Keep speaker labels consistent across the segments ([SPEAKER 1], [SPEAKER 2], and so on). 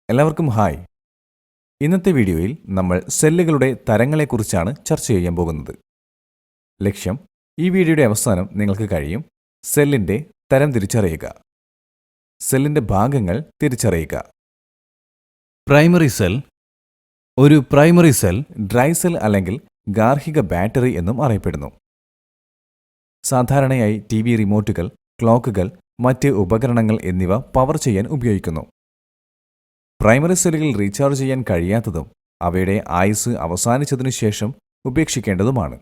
[SPEAKER 1] എല്ലാവർക്കും ഹായ്. ഇന്നത്തെ വീഡിയോയിൽ നമ്മൾ സെല്ലുകളുടെ തരങ്ങളെക്കുറിച്ചാണ് ചർച്ച ചെയ്യാൻ പോകുന്നത്. ലക്ഷ്യം, ഈ വീഡിയോയുടെ അവസാനം നിങ്ങൾക്ക് കഴിയും സെല്ലിൻ്റെ തരം തിരിച്ചറിയുക, സെല്ലിൻ്റെ ഭാഗങ്ങൾ തിരിച്ചറിയുക. Primary cell. ഒരു പ്രൈമറി സെൽ ഡ്രൈ സെൽ അല്ലെങ്കിൽ ഗാർഹിക ബാറ്ററി എന്നും അറിയപ്പെടുന്നു. സാധാരണയായി TV റിമോട്ടുകൾ, ക്ലോക്കുകൾ, മറ്റ് ഉപകരണങ്ങൾ എന്നിവ പവർ ചെയ്യാൻ ഉപയോഗിക്കുന്നു. പ്രൈമറി സെല്ലുകൾ റീചാർജ് ചെയ്യാൻ കഴിയാത്തതും അവയുടെ ആയുസ് അവസാനിച്ചതിനു ശേഷം ഉപേക്ഷിക്കേണ്ടതുമാണ്.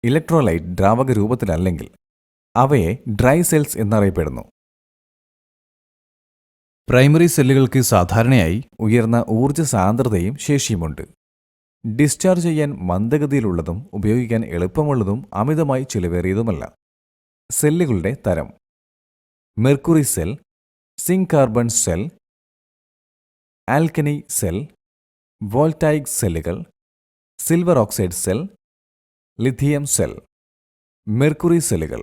[SPEAKER 1] ഇലക്ട്രോലൈറ്റ് ദ്രാവക രൂപത്തിലല്ലെങ്കിൽ അവയെ ഡ്രൈ സെൽസ് എന്നറിയപ്പെടുന്നു. പ്രൈമറി സെല്ലുകൾക്ക് സാധാരണയായി ഉയർന്ന ഊർജ്ജ സാന്ദ്രതയും ശേഷിയുമുണ്ട്. ഡിസ്ചാർജ് ചെയ്യാൻ മന്ദഗതിയിലുള്ളതും ഉപയോഗിക്കാൻ എളുപ്പമുള്ളതും അമിതമായി ചിലവേറിയതുമല്ല. സെല്ലുകളുടെ തരം: mercury cell, zinc carbon cell, ആൽക്കനി സെൽ, വോൾട്ടായിക് സെല്ലുകൾ, silver oxide cell, lithium cell. Mercury സെല്ലുകൾ.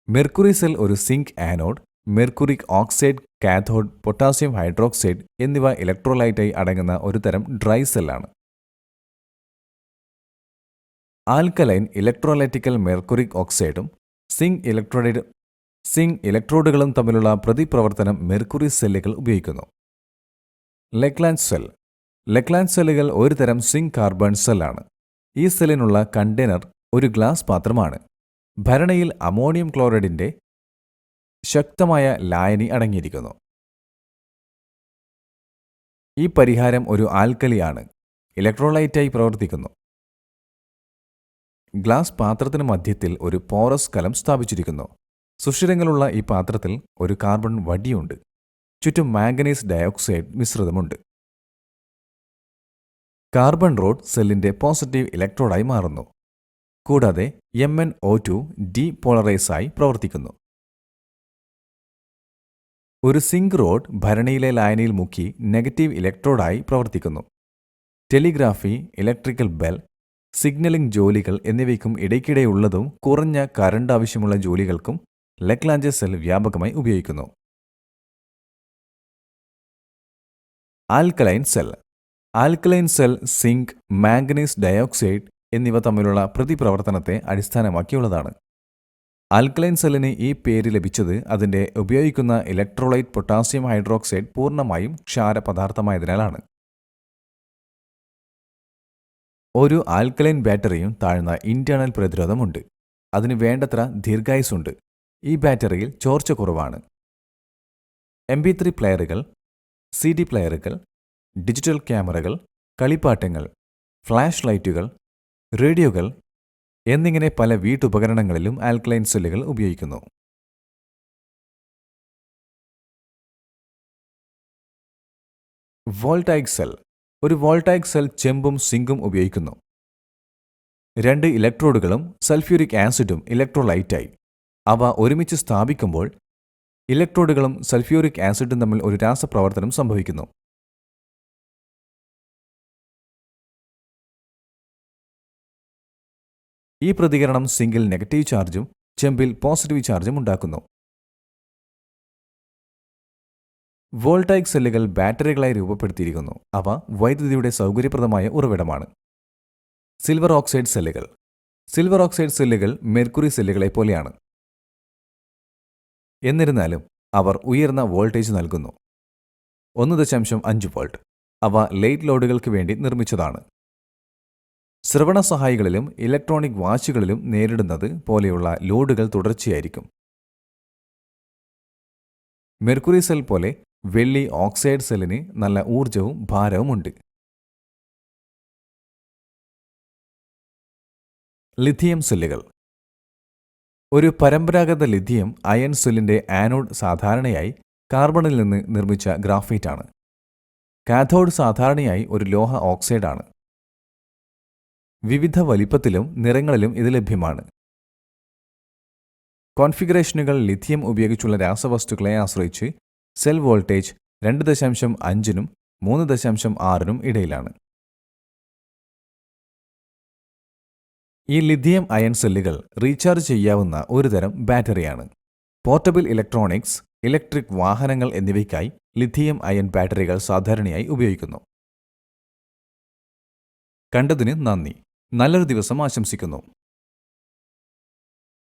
[SPEAKER 1] മെർക്കുറി സെൽ ഒരു zinc anode, mercuric oxide cathode, potassium hydroxide എന്നിവ ഇലക്ട്രോലൈറ്റായി അടങ്ങുന്ന ഒരു തരം ഡ്രൈ സെല്ലാണ്. ആൽക്കലൈൻ ഇലക്ട്രോലൈറ്റിക്കൽ മെർക്കുറിക് ഓക്സൈഡും സിങ്ക് ഇലക്ട്രോഡുകളും തമ്മിലുള്ള പ്രതിപ്രവർത്തനം മെർക്കുറി സെല്ലുകൾ ഉപയോഗിക്കുന്നു. ലെഗ്ലാൻഡ് സെൽ. ലെഗ്ലാൻഡ് സെല്ലുകൾ ഒരു തരം സിങ്ക് കാർബൺ സെല്ലാണ്. ഈ സെല്ലിനുള്ള കണ്ടെയ്നർ ഒരു ഗ്ലാസ് പാത്രമാണ്. ഭരണിയിൽ അമോണിയം ക്ലോറൈഡിൻ്റെ ശക്തമായ ലായനി അടങ്ങിയിരിക്കുന്നു. ഈ പരിഹാരം ഒരു ആൽക്കലിയാണ്, ഇലക്ട്രോലൈറ്റായി പ്രവർത്തിക്കുന്നു. ഗ്ലാസ് പാത്രത്തിന് മധ്യത്തിൽ ഒരു പോറസ് കലം സ്ഥാപിച്ചിരിക്കുന്നു. സുഷിരങ്ങളുള്ള ഈ പാത്രത്തിൽ ഒരു കാർബൺ വടിയുണ്ട്. ചുറ്റും മാംഗനീസ് ഡയോക്സൈഡ് മിശ്രിതമുണ്ട്. കാർബൺ റോഡ് സെല്ലിൻ്റെ പോസിറ്റീവ് ഇലക്ട്രോഡായി മാറുന്നു. കൂടാതെ MnO2 ഡീപോളറൈസായി പ്രവർത്തിക്കുന്നു. ഒരു സിങ്ക് റോഡ് ഭരണിയിലെ ലായനിയിൽ മുക്കി നെഗറ്റീവ് ഇലക്ട്രോഡായി പ്രവർത്തിക്കുന്നു. ടെലിഗ്രാഫി, ഇലക്ട്രിക്കൽ ബെൽ, സിഗ്നലിംഗ് ജോലികൾ എന്നിവയ്ക്കും ഇടയ്ക്കിടെയുള്ളതും കുറഞ്ഞ കറണ്ട് ആവശ്യമുള്ള ജോലികൾക്കും ലെഗ്ലാൻഡ് സെൽ വ്യാപകമായി ഉപയോഗിക്കുന്നു. Alkaline cell. Alkaline cell zinc, manganese dioxide എന്നിവ തമ്മിലുള്ള പ്രതിപ്രവർത്തനത്തെ അടിസ്ഥാനമാക്കിയുള്ളതാണ്. ആൽക്കലൈൻ സെല്ലിന് ഈ പേര് ലഭിച്ചത് അതിൻ്റെ ഉപയോഗിക്കുന്ന ഇലക്ട്രോലൈറ്റ് പൊട്ടാസ്യം ഹൈഡ്രോക്സൈഡ് പൂർണ്ണമായും ക്ഷാരപദാർത്ഥമായതിനാലാണ്. ഒരു ആൽക്കലൈൻ ബാറ്ററിയും താഴ്ന്ന ഇന്റേണൽ പ്രതിരോധമുണ്ട്. അതിന് വേണ്ടത്ര ദീർഘായുസ്സുണ്ട്. ഈ ബാറ്ററിയിൽ ചോർച്ച കുറവാണ്. MP3 പ്ലെയറുകൾ, CD പ്ലെയറുകൾ, ഡിജിറ്റൽ ക്യാമറകൾ, കളിപ്പാട്ടങ്ങൾ, ഫ്ലാഷ് ലൈറ്റുകൾ, റേഡിയോകൾ എന്നിങ്ങനെ പല വീട്ടുപകരണങ്ങളിലും ആൽക്കലൈൻ സെല്ലുകൾ ഉപയോഗിക്കുന്നു. Voltaic cell. ഒരു വോൾട്ടായിക് സെൽ ചെമ്പും സിങ്കും ഉപയോഗിക്കുന്നു. രണ്ട് ഇലക്ട്രോഡുകളും സൾഫ്യൂരിക് ആസിഡും ഇലക്ട്രോലൈറ്റായി. അവ ഒരുമിച്ച് സ്ഥാപിക്കുമ്പോൾ ഇലക്ട്രോഡുകളും സൾഫ്യൂരിക് ആസിഡും തമ്മിൽ ഒരു രാസപ്രവർത്തനം സംഭവിക്കുന്നു. ഈ പ്രതികരണം സിങ്കിൽ നെഗറ്റീവ് ചാർജും ചെമ്പിൽ പോസിറ്റീവ് ചാർജും ഉണ്ടാക്കുന്നു. വോൾട്ടായിക് സെല്ലുകൾ ബാറ്ററികളായി രൂപപ്പെടുത്തിയിരിക്കുന്നു. അവ വൈദ്യുതിയുടെ സൗകര്യപ്രദമായ ഉറവിടമാണ്. സിൽവർ ഓക്സൈഡ് സെല്ലുകൾ. സിൽവർ ഓക്സൈഡ് സെല്ലുകൾ മെർക്കുറി സെല്ലുകളെ പോലെയാണ്. എന്നിരുന്നാലും അവർ ഉയർന്ന വോൾട്ടേജ് നൽകുന്നു. 1.5 വോൾട്ട്. അവ ലൈറ്റ് ലോഡുകൾക്ക് വേണ്ടി നിർമ്മിച്ചതാണ്. ശ്രവണ സഹായികളിലും ഇലക്ട്രോണിക് വാച്ചുകളിലും നേരിടുന്നത് പോലെയുള്ള ലോഡുകൾ തുടർച്ചയായിരിക്കും. മെർക്കുറി സെൽ പോലെ വെള്ളി ഓക്സൈഡ് സെല്ലിന് നല്ല ഊർജവും ഭാരവുമുണ്ട്. ലിഥിയം സെല്ലുകൾ. ഒരു പരമ്പരാഗത ലിഥിയം അയൺ സെല്ലിൻ്റെ ആനോഡ് സാധാരണയായി കാർബണിൽ നിന്ന് നിർമ്മിച്ച ഗ്രാഫൈറ്റാണ്. കാഥോഡ് സാധാരണയായി ഒരു ലോഹ ഓക്സൈഡാണ്. വിവിധ വലിപ്പത്തിലും നിറങ്ങളിലും ഇത് ലഭ്യമാണ്. കോൺഫിഗറേഷനുകൾ ലിഥിയം ഉപയോഗിച്ചുള്ള രാസവസ്തുക്കളെ ആശ്രയിച്ച് സെൽ വോൾട്ടേജ് 2.5-നും 3.6-നും ഇടയിലാണ്. ഈ ലിഥിയം അയൺ സെല്ലുകൾ റീചാർജ് ചെയ്യാവുന്ന ഒരുതരം ബാറ്ററിയാണ്. പോർട്ടബിൾ ഇലക്ട്രോണിക്സ്, ഇലക്ട്രിക് വാഹനങ്ങൾ എന്നിവയ്ക്കായി ലിഥിയം അയൺ ബാറ്ററികൾ സാധാരണയായി ഉപയോഗിക്കുന്നു. കണ്ടതിന് നന്ദി. നല്ലൊരു ദിവസം ആശംസിക്കുന്നു.